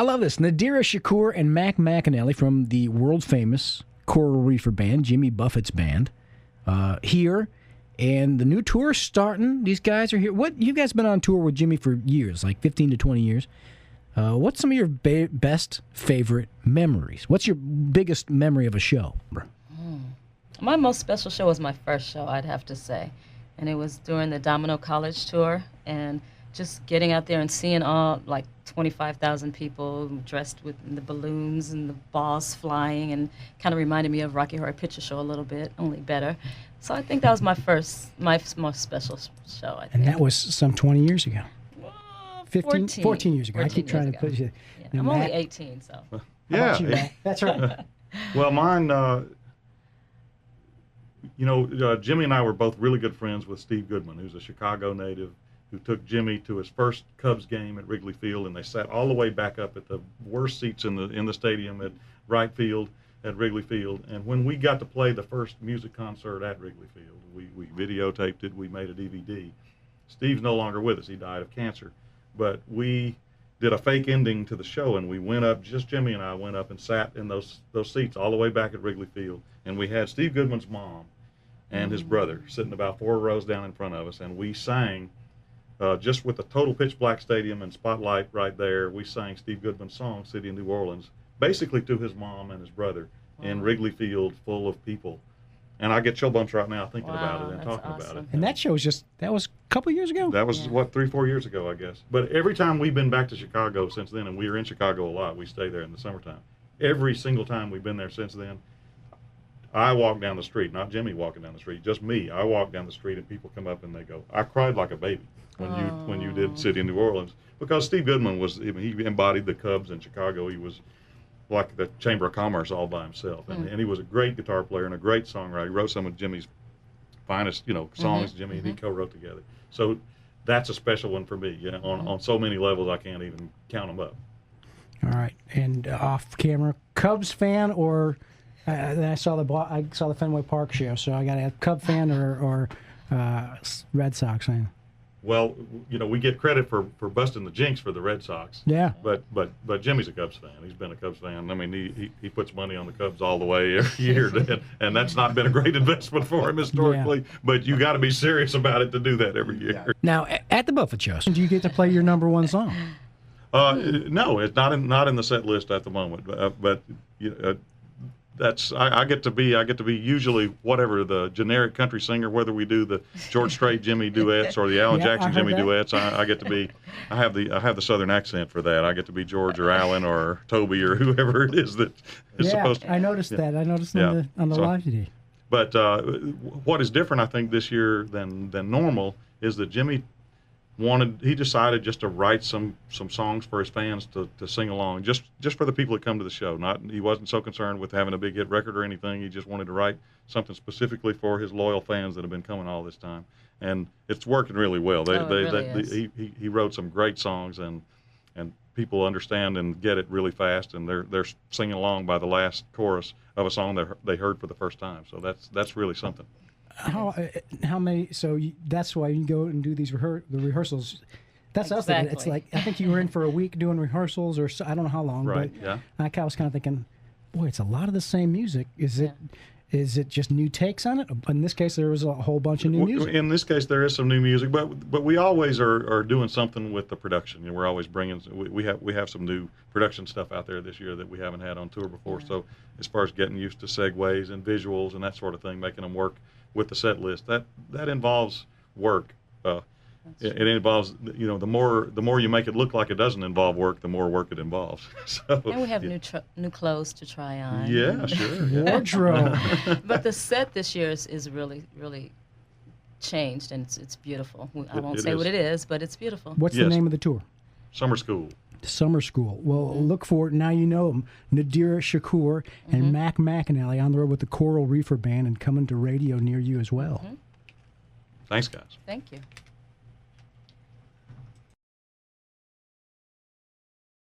I love this. Nadira Shakur and McAnally from the world-famous Coral Reefer Band, Jimmy Buffett's band, here. And the new tour's starting. These guys are here. You guys been on tour with Jimmy for years, like 15 to 20 years. What's some of your best favorite memories? What's your biggest memory of a show? My most special show was my first show, I'd have to say. And it was during the Domino College tour. And just getting out there and seeing all, like, 25,000 people dressed with the balloons and the balls flying, and kind of reminded me of Rocky Horror Picture Show a little bit, only better. So I think that was my most special show, I think. And that was some 20 years ago. 14 years ago. 14 I keep trying to put you. Yeah, I'm only 18, so. Yeah. That's right. Well, mine, Jimmy and I were both really good friends with Steve Goodman, who's a Chicago native, who took Jimmy to his first Cubs game at Wrigley Field, and they sat all the way back up at the worst seats in the stadium at right field at Wrigley Field. And when we got to play the first music concert at Wrigley Field, we videotaped it, we made a DVD. Steve's no longer with us, he died of cancer. But we did a fake ending to the show, and we went up, just Jimmy and I went up and sat in those seats all the way back at Wrigley Field. And we had Steve Goodman's mom and his brother sitting about 4 rows down in front of us, and we sang, just with a total pitch black stadium and spotlight right there, we sang Steve Goodman's song, City of New Orleans, basically to his mom and his brother in Wrigley Field full of people. And I get chill bumps right now thinking about it and talking about it. And that show was that was a couple years ago? That was, 3-4 years ago, I guess. But every time we've been back to Chicago since then, and we were in Chicago a lot, we stay there in the summertime. Every single time we've been there since then, I walk down the street, not Jimmy walking down the street, just me. I walk down the street and people come up and they go, I cried like a baby when you did City of New Orleans. Because Steve Goodman he embodied the Cubs in Chicago. He was like the Chamber of Commerce all by himself. And he was a great guitar player and a great songwriter. He wrote some of Jimmy's finest, songs Jimmy and he co-wrote together. So that's a special one for me. On so many levels I can't even count them up. All right. And off camera, Cubs fan or I saw the Fenway Park show, so I got to have Cub fan or Red Sox fan. Well, we get credit for busting the jinx for the Red Sox. Yeah. But Jimmy's a Cubs fan. He's been a Cubs fan. I mean, he puts money on the Cubs all the way every year, and that's not been a great investment for him historically. Yeah. But you got to be serious about it to do that every year. Yeah. Now, at the Buffett show, do you get to play your number one song? No, it's not in the set list at the moment. But I get to be usually whatever the generic country singer, whether we do the George Strait Jimmy duets or the Alan Jackson Jimmy duets. I get to be. I have the Southern accent for that. I get to be George or Alan or Toby or whoever it is that is supposed to. I noticed that. I noticed on the live today. But what is different, I think, this year than normal is that Jimmy he decided just to write some songs for his fans to sing along, just for the people that come to the show. He wasn't so concerned with having a big hit record or anything. He just wanted to write something specifically for his loyal fans that have been coming all this time, and it's working really well. He wrote some great songs, and people understand and get it really fast, and they're singing along by the last chorus of a song they heard for the first time. So that's really something. How many? So that's why you go and do these the rehearsals. That's exactly. It's like I think you were in for a week doing rehearsals, or I don't know how long. Right. But I was kind of thinking, boy, it's a lot of the same music. Is it just new takes on it? In this case, there was a whole bunch of new music. In this case, there is some new music, but we always are doing something with the production. We're always bringing. We have some new production stuff out there this year that we haven't had on tour before. So as far as getting used to segues and visuals and that sort of thing, making them work with the set list, that involves work. It involves, the more you make it look like it doesn't involve work, the more work it involves. So, and we have new clothes to try on. Yeah, sure. Wardrobe. But the set this year is really, really changed, and it's beautiful. I won't say what it is, but it's beautiful. What's the name of the tour? Summer School. Summer School. Well, look for it. Now you know them. Nadira Shakur and McAnally on the road with the Coral Reefer Band and coming to radio near you as well. Thanks, guys. Thank you.